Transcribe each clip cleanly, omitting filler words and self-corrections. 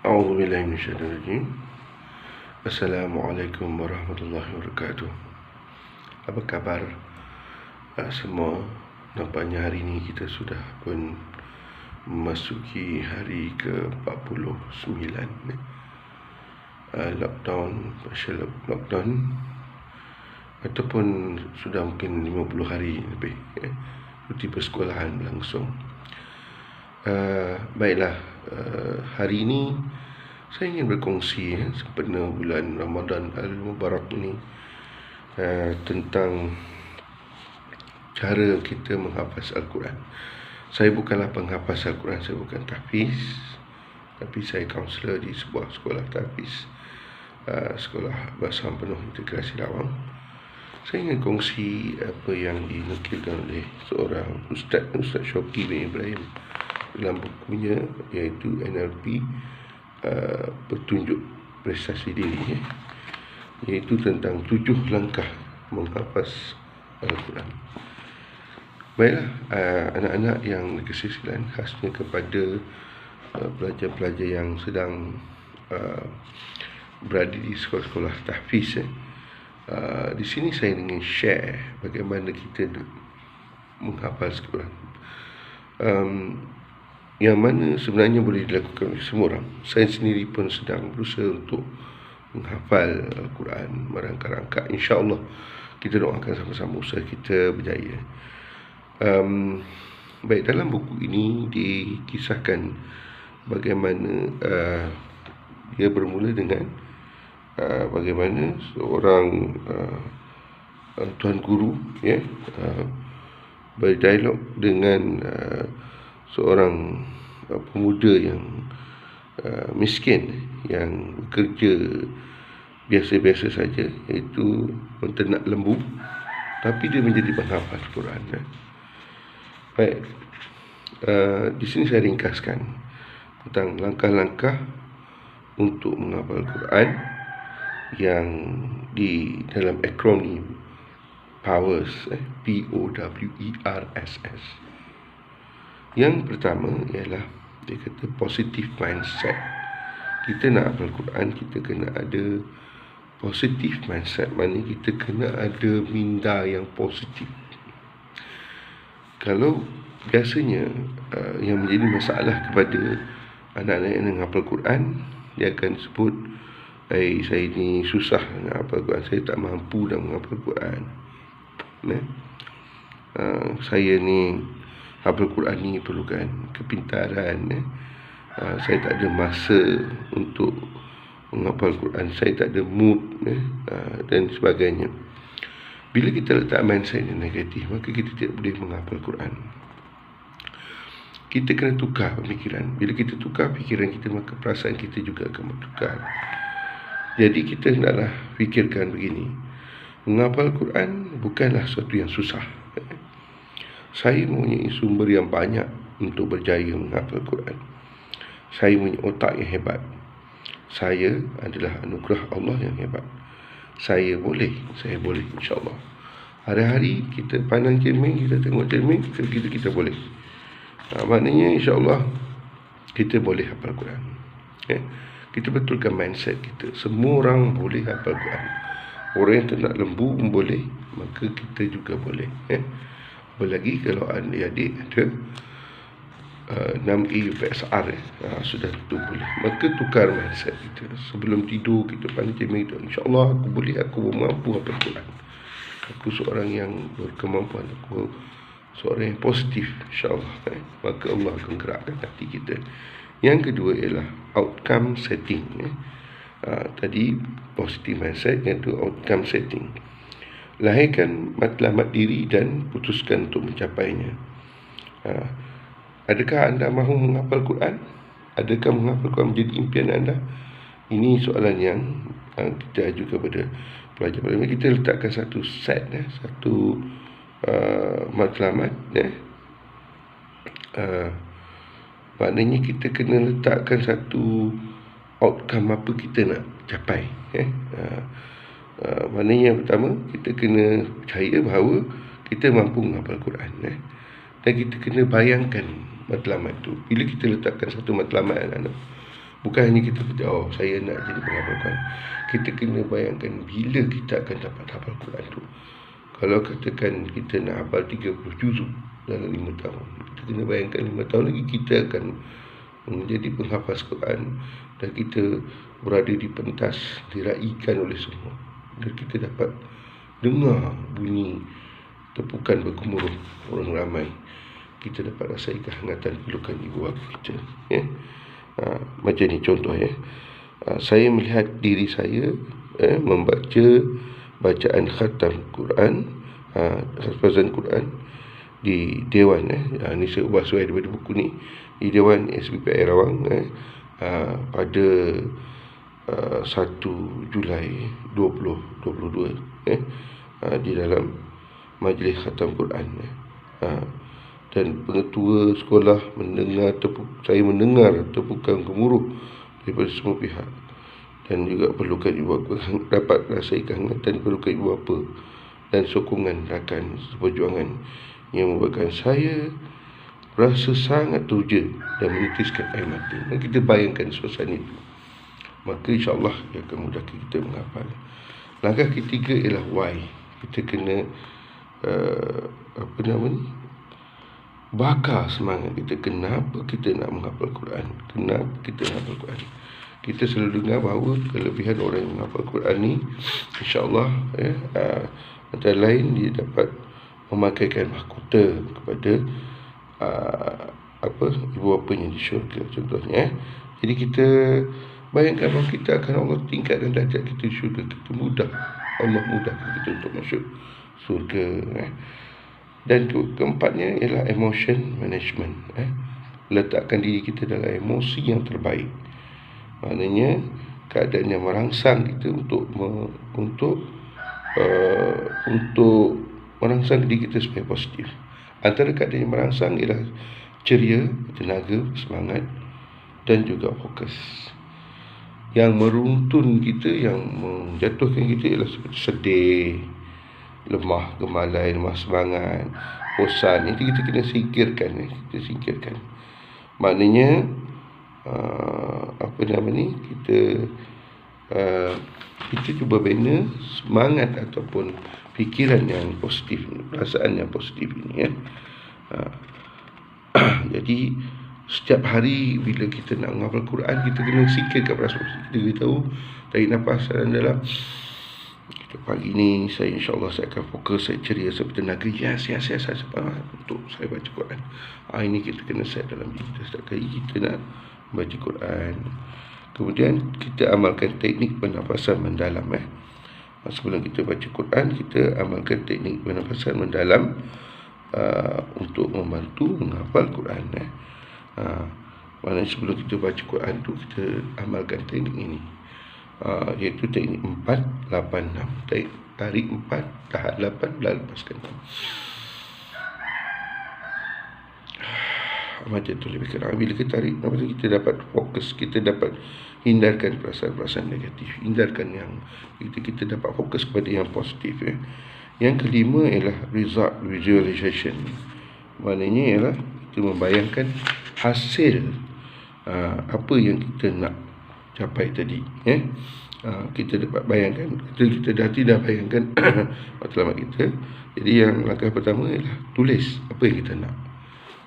A'udzubillahi minasyaitonirrajim. Assalamualaikum warahmatullahi wabarakatuh. Apa khabar semua? Nampaknya hari ini kita sudah pun memasuki hari ke-49 lockdown, partial lockdown, ataupun sudah mungkin 50 hari lebih cuti persekolahan berlangsung. Baiklah, hari ini saya ingin berkongsi sempena bulan Ramadan Al-Mubarak ini tentang cara kita menghafaz Al-Quran. Saya bukanlah penghafaz Al-Quran, saya bukan tahfiz, tapi saya kaunselor di sebuah sekolah tahfiz, sekolah bahasa penuh integrasi Lawang. Saya ingin kongsi apa yang dinukilkan oleh seorang Ustaz Syauqi bin Ibrahim dalam bukunya, iaitu NLP Petunjuk Prestasi Diri, iaitu tentang 7 langkah menghafaz Al-Quran. Baiklah, anak-anak yang dikasihi khasnya kepada pelajar-pelajar yang sedang berada di sekolah-sekolah tahfiz, di sini saya ingin share bagaimana kita menghafaz Al-Quran, yang mana sebenarnya boleh dilakukan oleh semua orang. Saya sendiri pun sedang berusaha untuk menghafal Al-Quran merangka-rangka. InsyaAllah kita doakan sama-sama usaha kita berjaya. Baik, dalam buku ini dikisahkan bagaimana dia bermula dengan bagaimana seorang tuan guru berdialog dengan seorang pemuda yang miskin, yang bekerja biasa-biasa saja, iaitu menternak lembu, tapi dia menjadi penghafal Quran. Baik, di sini saya ringkaskan tentang langkah-langkah untuk menghafal Quran yang di dalam akronim POWERS, POWERS. Yang pertama ialah dia kata positive mindset. Kita nak hafal Quran, kita kena ada positive mindset. Maknanya kita kena ada minda yang positif. Kalau biasanya yang menjadi masalah kepada anak-anak yang menghafal Quran, dia akan sebut, saya ni susah nak hafal Quran, saya tak mampu nak menghafal Quran, saya ni hafal Quran ni perlukan kepintaran, saya tak ada masa untuk menghafal Quran, saya tak ada mood, dan sebagainya. Bila kita letak mindset yang negatif, maka kita tidak boleh menghafal Quran. Kita kena tukar pemikiran. Bila kita tukar fikiran kita, maka perasaan kita juga akan bertukar. Jadi kita hendaklah fikirkan begini: menghafal Quran bukanlah sesuatu yang susah. Saya mempunyai sumber yang banyak untuk berjaya menghafal Quran. Saya mempunyai otak yang hebat. Saya adalah anugerah Allah yang hebat. Saya boleh, insyaAllah. Hari-hari kita pandang cermin, kita tengok cermin, kita boleh. Maknanya insyaAllah kita boleh hafal Quran. Kita betulkan mindset kita. Semua orang boleh hafal Quran. Orang yang ternak lembu pun boleh, maka kita juga boleh. Apalagi kalau adik-adik ada 6A UPSR, sudah tentu boleh. Maka tukar mindset kita. Sebelum tidur kita pandang cermin itu, insyaAllah aku boleh, aku mampu hafal Quran. Aku seorang yang berkemampuan, aku seorang yang positif, insyaAllah. Maka Allah akan gerakkan hati kita. Yang kedua ialah outcome setting. Tadi positive mindset, iaitu outcome setting. Lahirkan matlamat diri dan putuskan untuk mencapainya. Adakah anda mahu menghafal Quran? Adakah menghafal Quran menjadi impian anda? Ini soalan yang kita ajukan kepada pelajar-pelajar. Kita letakkan satu set, satu matlamat. Maknanya kita kena letakkan satu outcome apa kita nak capai. Maknanya yang pertama, kita kena percaya bahawa kita mampu menghafal Quran, dan kita kena bayangkan matlamat tu. Bila kita letakkan satu matlamat, Bukan hanya kita kata, saya nak jadi penghafal Quran. Kita kena bayangkan bila kita akan dapat hafal Quran tu. Kalau katakan kita nak hafal 30 juzuk dalam 5 tahun, kita kena bayangkan 5 tahun lagi kita akan menjadi penghafaz Quran, dan kita berada di pentas, diraikan oleh semua, dan kita dapat dengar bunyi tepukan bergemuruh orang ramai. Kita dapat rasai kehangatan pelukan ibu bapa kita, ya. Macam ni contoh, ya. Saya melihat diri saya membaca bacaan khatam Quran, hafazan Quran di Dewan, ni saya ubah sesuai daripada buku ni, di Dewan SBPI Rawang, pada 1 Julai 2022, di dalam majlis khatam Quran, dan pengetua sekolah saya mendengar tepukan gemuruh daripada semua pihak, dan juga perlukan ibu bapa dapat rasai kehangatan perlukan ibu bapa dan sokongan rakan seperjuangan yang membuatkan saya rasa sangat teruja dan menitiskan air mata. Dan kita bayangkan suasana itu, maka insyaAllah dia akan mudahkan kita menghafal. Langkah ketiga ialah why. Kita kena bakar semangat kita. Kenapa kita nak menghafal Quran? Kenapa kita nak menghafal Quran? Kita selalu dengar bahawa kelebihan orang yang menghafal Quran ni, insyaAllah, antara lain dia dapat memakaikan mahkota kepada ibu bapanya di syurga, contohnya. Jadi kita bayangkan bahawa kita akan Allah tingkatkan darjat kita di syurga. Kita Allah mudahkan kita untuk masuk syurga. Dan keempatnya ialah emotion management. Letakkan diri kita dalam emosi yang terbaik. Maknanya keadaan yang merangsang kita untuk merangsang diri kita supaya positif. Antara keadaan yang merangsang ialah ceria, tenaga, semangat dan juga fokus. Yang meruntun kita, yang menjatuhkan kita ialah seperti sedih, lemah gemalai, lemah semangat, bosan. Itu kita kena singkirkan. Kita singkirkan. Maknanya kita cuba bina semangat ataupun fikiran yang positif, perasaan yang positif ini, ya. Jadi setiap hari bila kita nak menghafal Quran, kita kena singkirkan perasaan positif. Kita beritahu, tarik nafas dalam. Pagi ni saya insyaAllah saya akan fokus, saya ceria, saya bertenaga, yes, untuk saya baca Quran. Ini kita kena set dalam diri kita setiap kali kita nak baca Quran. Kemudian kita amalkan teknik pernafasan mendalam. Sebelum kita baca Quran, kita amalkan teknik pernafasan mendalam untuk membantu menghafal Quran. Maknanya sebelum kita baca Quran tu, kita amalkan teknik ini, iaitu teknik 4-8-6. Tarik 4, tahan 8, lalu lepaskan 6. Macam tu lebih kurang. Bila kita tarik, kita dapat fokus, kita dapat hindarkan perasaan-perasaan negatif, hindarkan yang kita dapat fokus kepada yang positif, ya. Yang kelima ialah result visualization. Maknanya ialah kita membayangkan hasil apa yang kita nak capai tadi, ya. Kita dapat bayangkan, kita dah bayangkan matlamat kita. Jadi yang langkah pertama ialah tulis apa yang kita nak.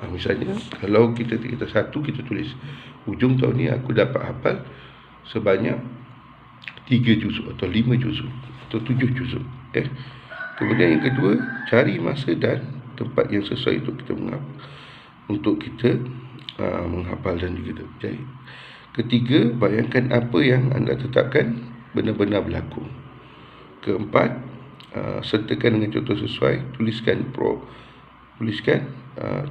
Misalnya kalau kita satu, kita tulis hujung tahun ni aku dapat hafal sebanyak 3 juzuk atau 5 juzuk atau 7 juzuk. Kemudian yang kedua, cari masa dan tempat yang sesuai untuk kita menghafal dan juga berjaya. Ketiga, bayangkan apa yang anda tetapkan benar-benar berlaku. Keempat, sertakan dengan contoh sesuai. Tuliskan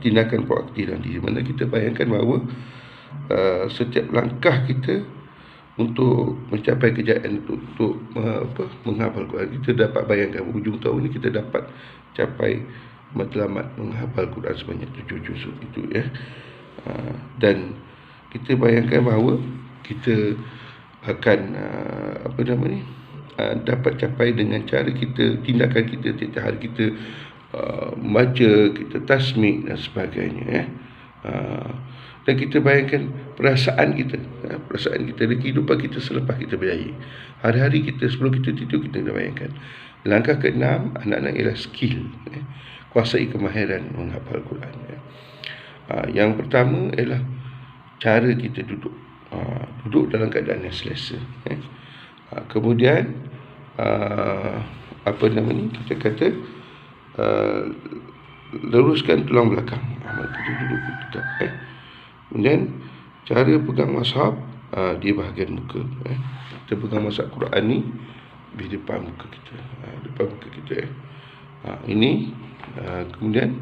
tindakan proaktif dan di mana kita bayangkan bahawa setiap langkah kita untuk mencapai kejayaan untuk menghafal Quran, kita dapat bayangkan hujung tahun ini kita dapat capai matlamat menghafal Quran sebanyak 7 juzuk itu, ya. Dan kita bayangkan bahawa kita akan dapat capai dengan cara kita, tindakan kita setiap hari kita membaca, kita tasmik dan sebagainya, ya. Dan kita bayangkan perasaan kita, perasaan kita dan kehidupan kita selepas kita berjaya. Hari-hari kita sebelum kita tidur, kita dah bayangkan. Langkah ke-6, anak-anak ialah skill, kuasai kemahiran menghafal Quran. Yang pertama ialah cara kita duduk, duduk dalam keadaan yang selesa. Kemudian kita kata luruskan tulang belakang. Kita duduk tegak. Kemudian cara pegang mushaf di bahagian muka. Kita pegang mushaf Quran ni di depan muka kita. Depan muka kita. Ini kemudian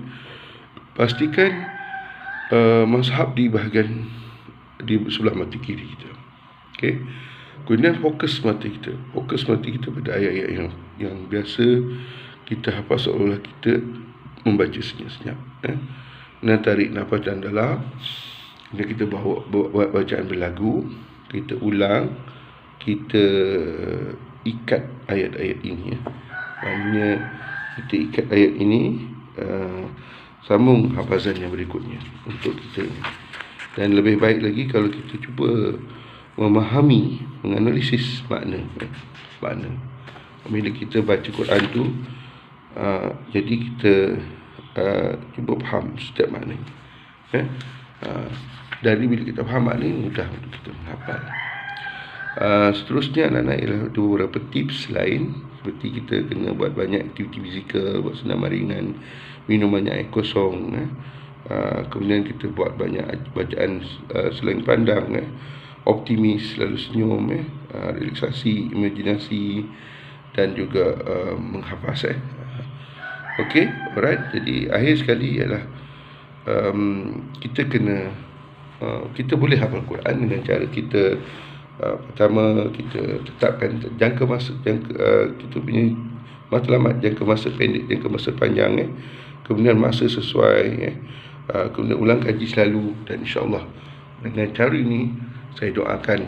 pastikan mushaf di bahagian di sebelah mata kiri kita. Okey. Kemudian fokus mata kita. Fokus mata kita pada ayat-ayat yang biasa kita hafal, seolah kita membaca senyap-senyap. Dan tarik nafas dalam dalam. Dan kita buat bacaan berlagu. Kita ulang. Kita ikat ayat-ayat ini. Maknanya kita ikat ayat ini, sambung hafazan yang berikutnya untuk kita. Dan lebih baik lagi kalau kita cuba memahami, menganalisis makna. Bila kita baca Quran tu, jadi kita cuba faham setiap makna. Dari bila kita faham makna, mudah untuk kita menghafal. Seterusnya anak-anak ialah beberapa tips lain, seperti kita kena buat banyak aktiviti fizikal, buat senaman ringan, minum banyak air kosong. Kemudian kita buat banyak bacaan selain pandang, optimis, selalu senyum, relaksasi, imajinasi dan juga menghafaz. Okey, alright. Jadi akhir sekali ialah kita kena kita boleh hafal Quran dengan cara kita pertama kita tetapkan jangka masa, kita punya matlamat, jangka masa pendek, jangka masa panjang, kemudian masa sesuai, kemudian ulang kaji selalu. Dan insya-Allah dengan cara ini saya doakan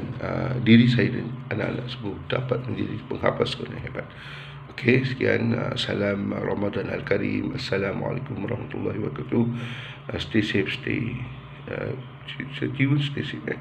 diri saya dan anak-anak semua dapat menjadi penghafaz Quran yang hebat. Okey, sekian. Salam Ramadan Al-Karim. Assalamualaikum warahmatullahi wabarakatuh. Stay safe, stay tuned, stay safe.